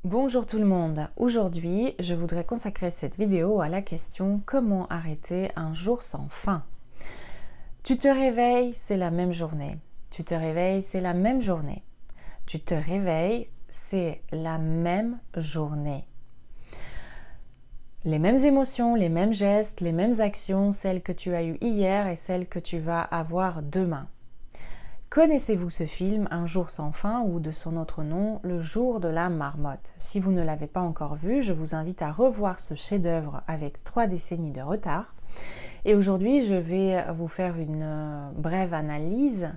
Bonjour tout le monde, aujourd'hui je voudrais consacrer cette vidéo à la question comment arrêter un jour sans fin. Tu te réveilles, c'est la même journée. Tu te réveilles, c'est la même journée. Tu te réveilles, c'est la même journée. Les mêmes émotions, les mêmes gestes, les mêmes actions, celles que tu as eues hier et celles que tu vas avoir demain. Connaissez-vous ce film Un jour sans fin ou de son autre nom, Le jour de la marmotte? Si vous ne l'avez pas encore vu, je vous invite à revoir ce chef-d'œuvre avec 3 décennies de retard. Et aujourd'hui, je vais vous faire une brève analyse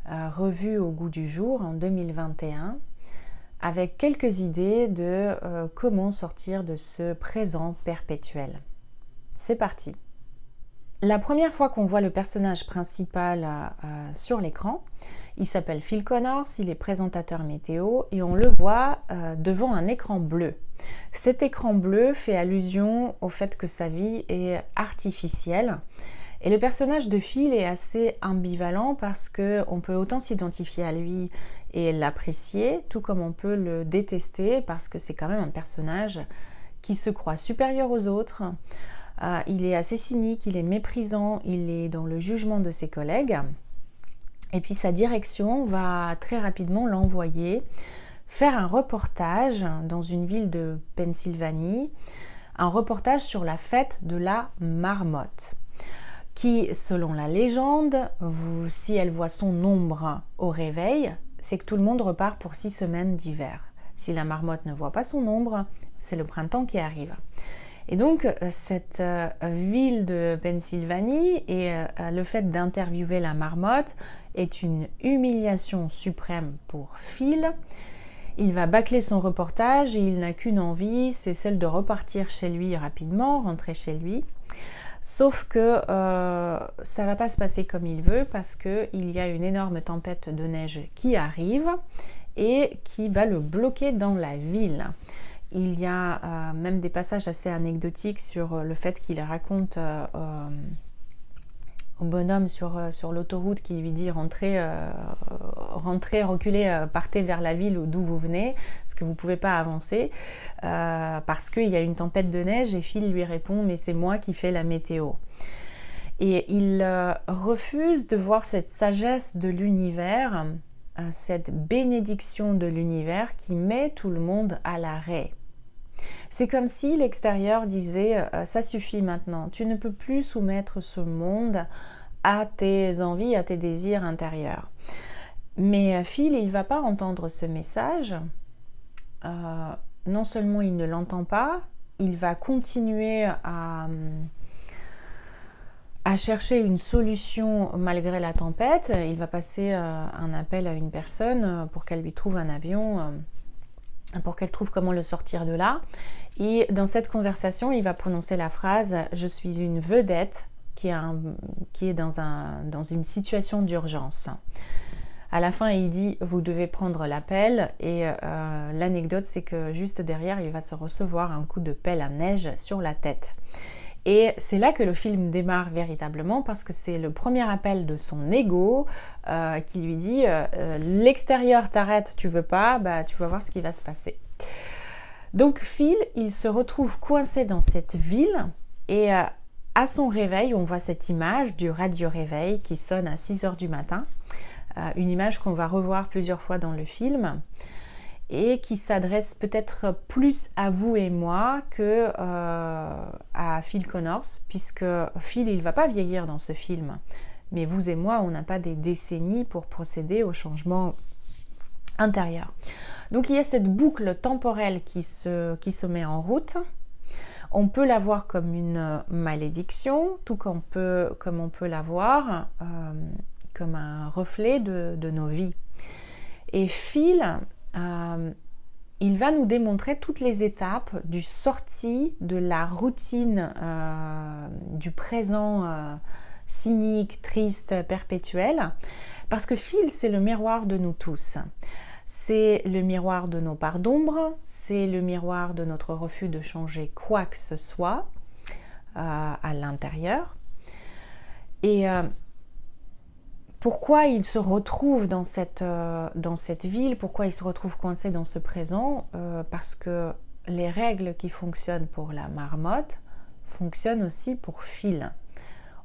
revue au goût du jour en 2021 avec quelques idées de comment sortir de ce présent perpétuel. C'est parti! La première fois qu'on voit le personnage principal sur l'écran, il s'appelle Phil Connors, il est présentateur météo et on le voit devant un écran bleu. Cet écran bleu fait allusion au fait que sa vie est artificielle. Et le personnage de Phil est assez ambivalent parce qu'on peut autant s'identifier à lui et l'apprécier, tout comme on peut le détester parce que c'est quand même un personnage qui se croit supérieur aux autres. Il est assez cynique, il est méprisant, il est dans le jugement de ses collègues. Et puis sa direction va très rapidement l'envoyer faire un reportage dans une ville de Pennsylvanie, un reportage sur la fête de la marmotte, qui, selon la légende, si elle voit son ombre au réveil, c'est que tout le monde repart pour 6 semaines d'hiver. Si la marmotte ne voit pas son ombre, c'est le printemps qui arrive. Et donc, cette ville de Pennsylvanie et le fait d'interviewer la marmotte est une humiliation suprême pour Phil. Il va bâcler son reportage et il n'a qu'une envie, c'est celle de repartir chez lui rapidement, rentrer chez lui. Sauf que ça ne va pas se passer comme il veut parce qu'il y a une énorme tempête de neige qui arrive et qui va le bloquer dans la ville. Il y a même des passages assez anecdotiques sur le fait qu'il raconte au bonhomme sur l'autoroute qui lui dit rentrez, reculez, partez vers la ville d'où vous venez, parce que vous ne pouvez pas avancer, parce qu'il y a une tempête de neige et Phil lui répond mais c'est moi qui fais la météo. Et il refuse de voir cette sagesse de l'univers, cette bénédiction de l'univers qui met tout le monde à l'arrêt. C'est comme si l'extérieur disait ça suffit maintenant, tu ne peux plus soumettre ce monde à tes envies, à tes désirs intérieurs. Mais Phil, il ne va pas entendre ce message. Non seulement il ne l'entend pas, il va continuer à chercher une solution malgré la tempête. Il va passer un appel à une personne pour qu'elle lui trouve un avion, pour qu'elle trouve comment le sortir de là. Et dans cette conversation, il va prononcer la phrase « Je suis une vedette qui est dans une situation d'urgence ». À la fin, il dit « Vous devez prendre l'appel » et l'anecdote, c'est que juste derrière, il va se recevoir un coup de pelle à neige sur la tête. Et c'est là que le film démarre véritablement parce que c'est le premier appel de son ego qui lui dit l'extérieur t'arrête, tu veux pas, bah tu vas voir ce qui va se passer. Donc Phil, il se retrouve coincé dans cette ville et à son réveil, on voit cette image du radio-réveil qui sonne à 6h du matin, une image qu'on va revoir plusieurs fois dans le film et qui s'adresse peut-être plus à vous et moi que à Phil Connors, puisque Phil, il ne va pas vieillir dans ce film. Mais vous et moi, on n'a pas des décennies pour procéder au changement intérieur. Donc il y a cette boucle temporelle qui se met en route. On peut la voir comme une malédiction, tout comme on peut la voir comme un reflet de nos vies. Et Phil, il va nous démontrer toutes les étapes du sortie de la routine du présent cynique, triste, perpétuel, parce que Phil, c'est le miroir de nous tous. C'est le miroir de nos parts d'ombre, c'est le miroir de notre refus de changer quoi que ce soit à l'intérieur. Et Pourquoi il se retrouve dans cette ville? Pourquoi il se retrouve coincé dans ce présent? Parce que les règles qui fonctionnent pour la marmotte fonctionnent aussi pour Phil.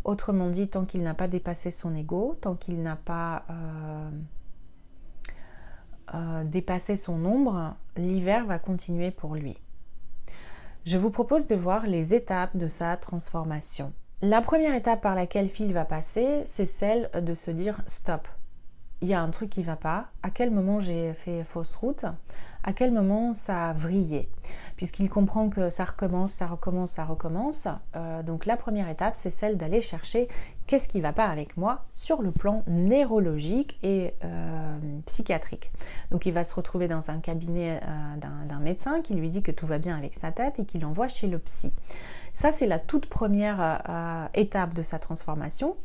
Autrement dit, tant qu'il n'a pas dépassé son ego, tant qu'il n'a pas dépassé son ombre, l'hiver va continuer pour lui. Je vous propose de voir les étapes de sa transformation. La première étape par laquelle Phil va passer, c'est celle de se dire « stop ». Il y a un truc qui ne va pas. À quel moment j'ai fait fausse route? À quel moment ça a vrillé? Puisqu'il comprend que ça recommence, ça recommence, ça recommence. Donc la première étape, c'est celle d'aller chercher qu'est-ce qui ne va pas avec moi sur le plan neurologique et psychiatrique. Donc il va se retrouver dans un cabinet d'un médecin qui lui dit que tout va bien avec sa tête et qui l'envoie chez le psy. Ça, c'est la toute première étape de sa transformation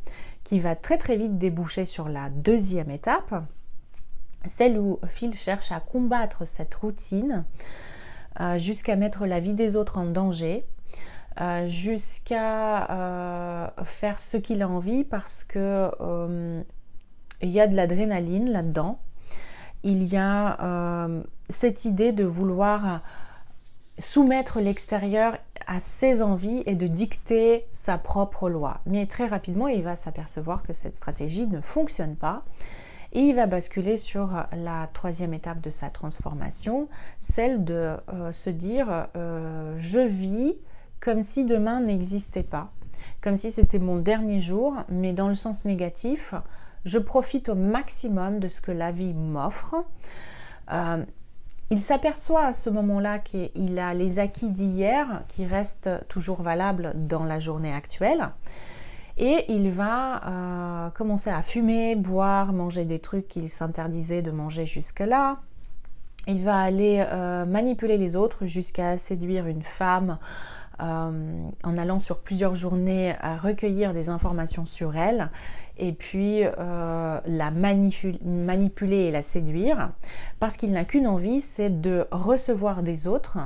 qui va très très vite déboucher sur la deuxième étape, celle où Phil cherche à combattre cette routine jusqu'à mettre la vie des autres en danger, jusqu'à faire ce qu'il a envie parce que il y a de l'adrénaline là-dedans. Il y a cette idée de vouloir soumettre l'extérieur à ses envies et de dicter sa propre loi. Mais très rapidement, il va s'apercevoir que cette stratégie ne fonctionne pas et il va basculer sur la troisième étape de sa transformation, celle de se dire je vis comme si demain n'existait pas, comme si c'était mon dernier jour, mais dans le sens négatif, je profite au maximum de ce que la vie m'offre. Il s'aperçoit à ce moment-là qu'il a les acquis d'hier qui restent toujours valables dans la journée actuelle. Et il va commencer à fumer, boire, manger des trucs qu'il s'interdisait de manger jusque-là. Il va aller manipuler les autres jusqu'à séduire une femme en allant sur plusieurs journées à recueillir des informations sur elle et puis la manipuler et la séduire parce qu'il n'a qu'une envie, c'est de recevoir des autres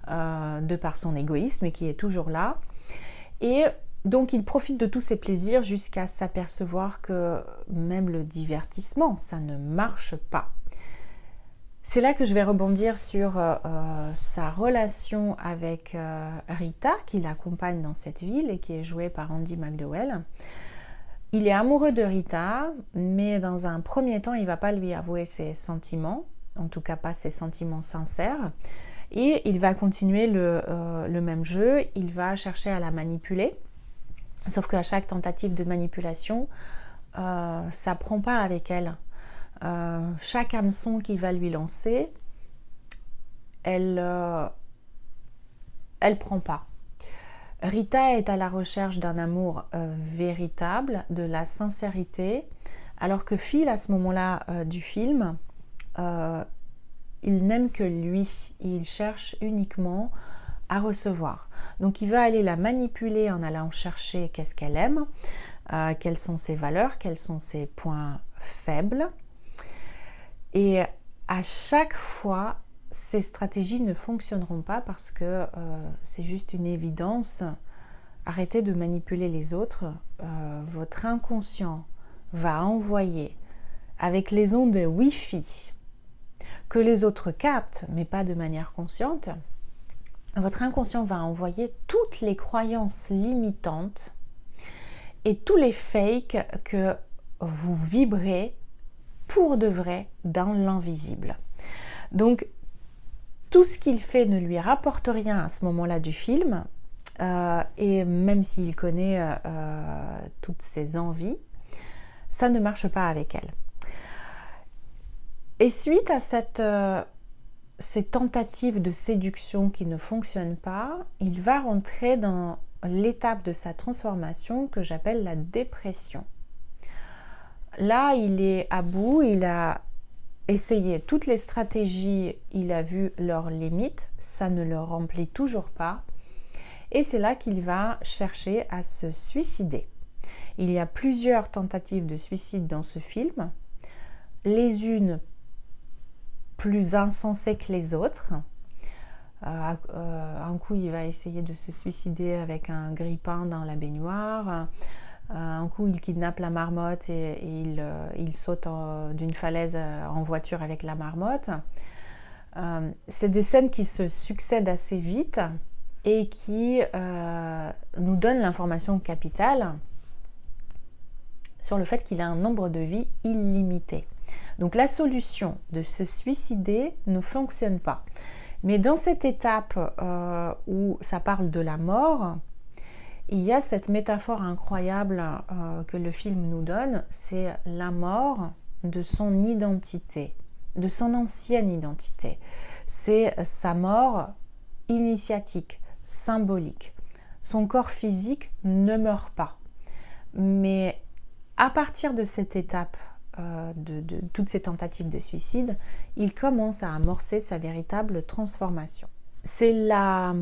de par son égoïsme qui est toujours là. Et donc il profite de tous ces plaisirs jusqu'à s'apercevoir que même le divertissement, ça ne marche pas. C'est là que je vais rebondir sur sa relation avec Rita, qui l'accompagne dans cette ville et qui est jouée par Andie MacDowell. Il est amoureux de Rita, mais dans un premier temps, il ne va pas lui avouer ses sentiments, en tout cas pas ses sentiments sincères. Et il va continuer le même jeu, il va chercher à la manipuler. Sauf qu'à chaque tentative de manipulation, ça ne prend pas avec elle. Chaque hameçon qu'il va lui lancer, elle prend pas. Rita est à la recherche d'un amour véritable, de la sincérité, alors que Phil, à ce moment-là du film, il n'aime que lui. Il cherche uniquement à recevoir. Donc il va aller la manipuler en allant chercher qu'est-ce qu'elle aime, quelles sont ses valeurs, quels sont ses points faibles. Et à chaque fois, ces stratégies ne fonctionneront pas parce que c'est juste une évidence. Arrêtez de manipuler les autres. Votre inconscient va envoyer avec les ondes Wi-Fi que les autres captent, mais pas de manière consciente. Votre inconscient va envoyer toutes les croyances limitantes et tous les fakes que vous vibrez pour de vrai dans l'invisible. Donc, tout ce qu'il fait ne lui rapporte rien à ce moment-là du film, et même s'il connaît toutes ses envies, ça ne marche pas avec elle. Et suite à ces tentatives de séduction qui ne fonctionnent pas, il va rentrer dans l'étape de sa transformation que j'appelle la dépression. Là, il est à bout, il a essayé toutes les stratégies, il a vu leurs limites, ça ne le remplit toujours pas. Et c'est là qu'il va chercher à se suicider. Il y a plusieurs tentatives de suicide dans ce film, les unes plus insensées que les autres. Un coup, il va essayer de se suicider avec un grille-pain dans la baignoire. Un coup, il kidnappe la marmotte et il saute d'une falaise en voiture avec la marmotte. C'est des scènes qui se succèdent assez vite et qui nous donnent l'information capitale sur le fait qu'il a un nombre de vies illimité. Donc la solution de se suicider ne fonctionne pas. Mais dans cette étape où ça parle de la mort, il y a cette métaphore incroyable que le film nous donne, c'est la mort de son identité, de son ancienne identité. C'est sa mort initiatique, symbolique. Son corps physique ne meurt pas. Mais à partir de cette étape, de toutes ces tentatives de suicide, il commence à amorcer sa véritable transformation. C'est la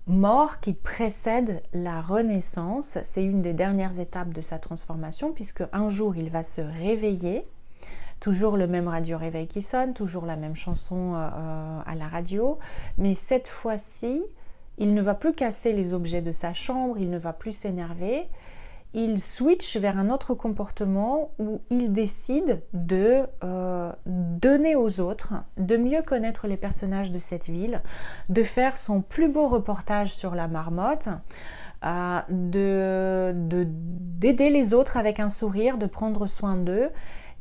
mort qui précède la renaissance. C'est une des dernières étapes de sa transformation, puisque un jour il va se réveiller, toujours le même radio-réveil qui sonne, toujours la même chanson à la radio, mais cette fois-ci, il ne va plus casser les objets de sa chambre, il ne va plus s'énerver. Il switch vers un autre comportement où il décide de donner aux autres, de mieux connaître les personnages de cette ville, de faire son plus beau reportage sur la marmotte, d'aider les autres avec un sourire, de prendre soin d'eux.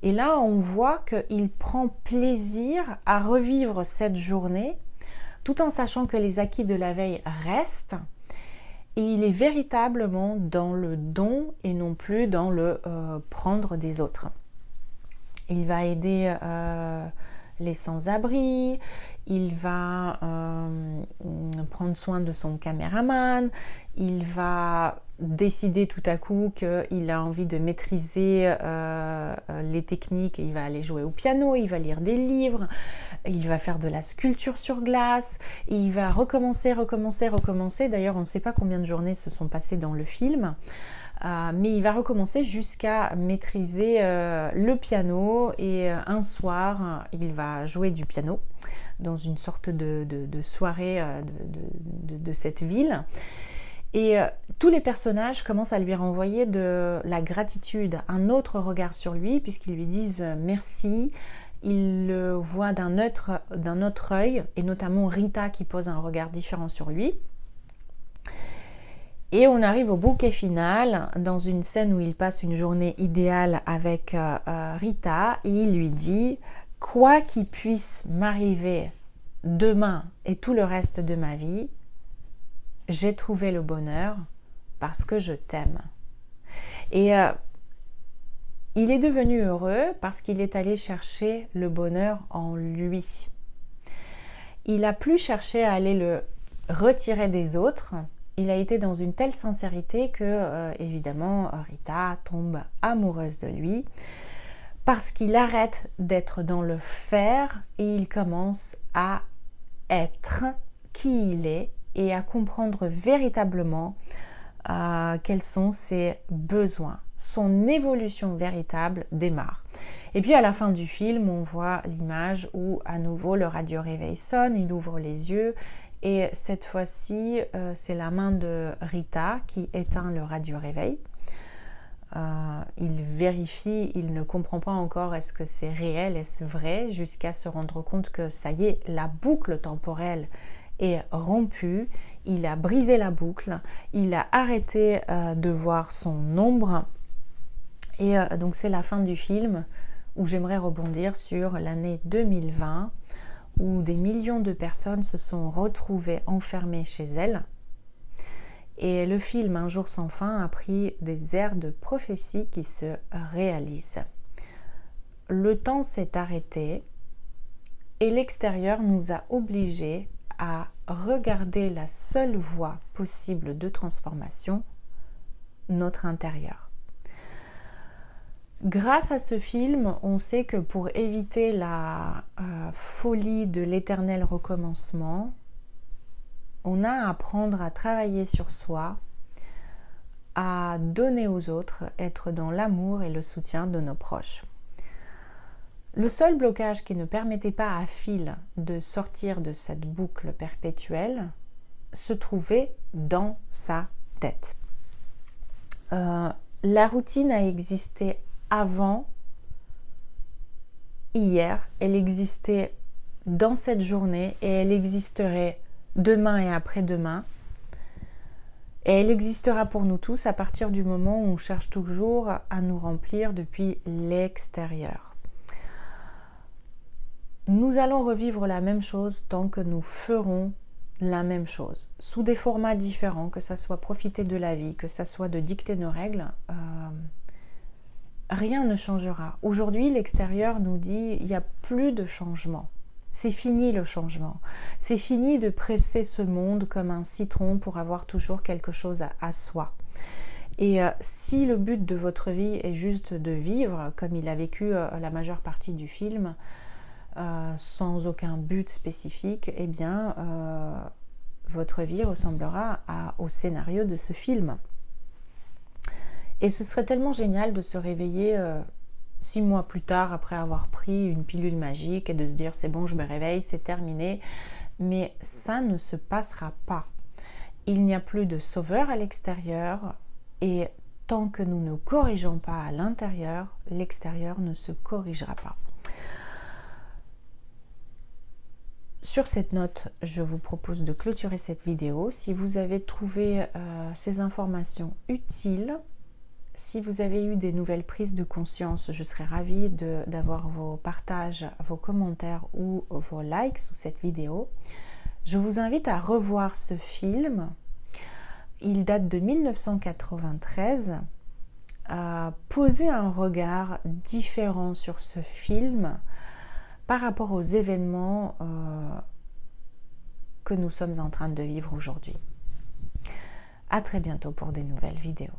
Et là, on voit qu'il prend plaisir à revivre cette journée, tout en sachant que les acquis de la veille restent. Et il est véritablement dans le don et non plus dans le prendre des autres. Il va aider les sans-abri, il va prendre soin de son caméraman, il va décider tout à coup qu'il a envie de maîtriser les techniques et il va aller jouer au piano, il va lire des livres, il va faire de la sculpture sur glace, et il va recommencer. D'ailleurs, on ne sait pas combien de journées se sont passées dans le film, mais il va recommencer jusqu'à maîtriser le piano, et un soir, il va jouer du piano dans une sorte de soirée de cette ville. Et tous les personnages commencent à lui renvoyer de la gratitude, un autre regard sur lui, puisqu'ils lui disent merci. Il le voit d'un autre œil, et notamment Rita qui pose un regard différent sur lui. Et on arrive au bouquet final, dans une scène où il passe une journée idéale avec Rita, et il lui dit « Quoi qu'il puisse m'arriver demain et tout le reste de ma vie, j'ai trouvé le bonheur parce que je t'aime. » Et il est devenu heureux parce qu'il est allé chercher le bonheur en lui. Il n'a plus cherché à aller le retirer des autres. Il a été dans une telle sincérité que, évidemment, Rita tombe amoureuse de lui parce qu'il arrête d'être dans le faire et il commence à être qui il est et à comprendre véritablement quels sont ses besoins. Son évolution véritable démarre. Et puis à la fin du film, on voit l'image où à nouveau le radio-réveil sonne, il ouvre les yeux et cette fois-ci, c'est la main de Rita qui éteint le radio-réveil. Il vérifie, il ne comprend pas encore est-ce que c'est réel, est-ce vrai, jusqu'à se rendre compte que ça y est, la boucle temporelle est rompue, il a brisé la boucle, il a arrêté de voir son ombre. Et donc c'est la fin du film où j'aimerais rebondir sur l'année 2020 où des millions de personnes se sont retrouvées enfermées chez elles. Et le film Un jour sans fin a pris des airs de prophétie qui se réalisent. Le temps s'est arrêté et l'extérieur nous a obligés à regarder la seule voie possible de transformation, notre intérieur. Grâce à ce film, on sait que pour éviter la folie de l'éternel recommencement, on a à apprendre à travailler sur soi, à donner aux autres, être dans l'amour et le soutien de nos proches. Le seul blocage qui ne permettait pas à Phil de sortir de cette boucle perpétuelle se trouvait dans sa tête. La routine a existé avant hier, elle existait dans cette journée et elle existerait demain et après-demain. Et elle existera pour nous tous à partir du moment où on cherche toujours à nous remplir depuis l'extérieur. Nous allons revivre la même chose tant que nous ferons la même chose, sous des formats différents, que ça soit profiter de la vie, que ça soit de dicter nos règles. Rien ne changera. Aujourd'hui, l'extérieur nous dit il n'y a plus de changement. C'est fini le changement. C'est fini de presser ce monde comme un citron pour avoir toujours quelque chose à soi. Et si le but de votre vie est juste de vivre, comme il a vécu la majeure partie du film, sans aucun but spécifique, eh bien, votre vie ressemblera au scénario de ce film. Et ce serait tellement génial de se réveiller 6 mois plus tard après avoir pris une pilule magique et de se dire c'est bon, je me réveille, c'est terminé. Mais ça ne se passera pas. Il n'y a plus de sauveur à l'extérieur et tant que nous ne corrigeons pas à l'intérieur, l'extérieur ne se corrigera pas. Sur cette note, je vous propose de clôturer cette vidéo. Si vous avez trouvé ces informations utiles, si vous avez eu des nouvelles prises de conscience, je serais ravie d'avoir vos partages, vos commentaires ou vos likes sous cette vidéo. Je vous invite à revoir ce film. Il date de 1993. Poser un regard différent sur ce film par rapport aux événements que nous sommes en train de vivre aujourd'hui. À très bientôt pour des nouvelles vidéos.